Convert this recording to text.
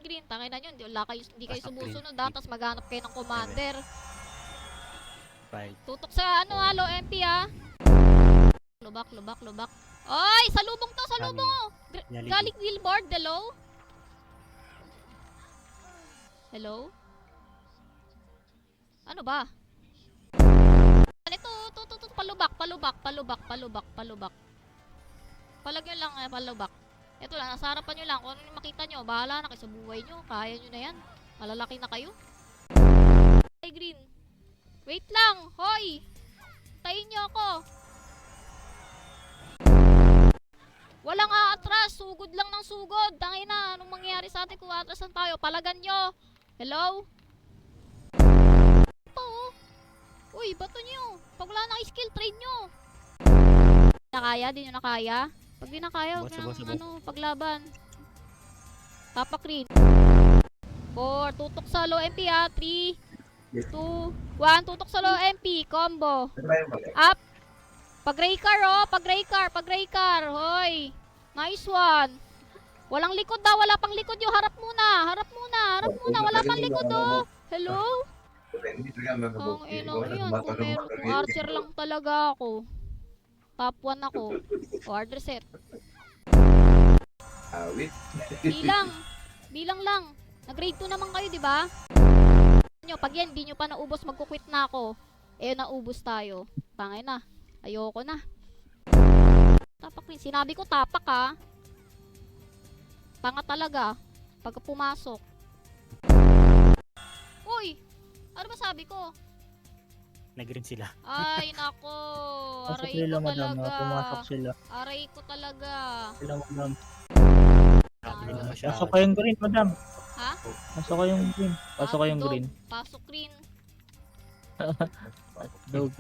green. Tangin na nyo, hindi kayo sumusunod ha. Tapos maghanap kayo ng commander. Bye. Tutok sa low MP ha. Lubak. Ay, salubong to, salubong. Galing billboard, hello? Hello? Ano ba? Ito, palubak. Palagyan lang, palubak. Ito lang, nasa harapan nyo lang. Kung ano yung makita nyo, bahala na kayo sa buhay nyo. Kaya nyo na yan. Malalaki na kayo. Ay, green. Wait lang, hoy! Tayin nyo ako. Walang aatras, sugod lang ng sugod. Tangin na, anong mangyayari sa atin kung atrasan tayo? Palagan nyo. Hello? Ito, oh. Uy, bato nyo. Pag wala na skill, trade nyo. Di nyo nakaya? Pag di nakaya, huwag nang paglaban. Tapak rin. 4, tutok sa low MP ha. 3, 2, 1, tutok sa low MP. Combo. Up. Pag-raycar oh, pag-raycar. Hoy. Nice one. Walang likod daw, wala pang likod yo. Harap muna. Wala pang likod oh. Hello? Ang ino yun. Kung archer lang talaga ako. Top 1 ako. Order set. Bilang lang. Nag-grade 2 naman kayo, di ba? Pag yan, di nyo pa naubos, magkukwit na ako. Eh, naubos tayo. Pangay na. Ayoko na. Tapak rin. Sinabi ko tapak ha. Tanga talaga. Pagka pumasok. Uy! Ano ba sabi ko? Nag-green sila. Ay, nako. Aray ko talaga. Pumasok sila. Aray ko talaga. Sila, madam. Pasok Pasok kayong green, madam. Ha? Pasok kayong green. Pasok kayong green. Pasok green. Dog.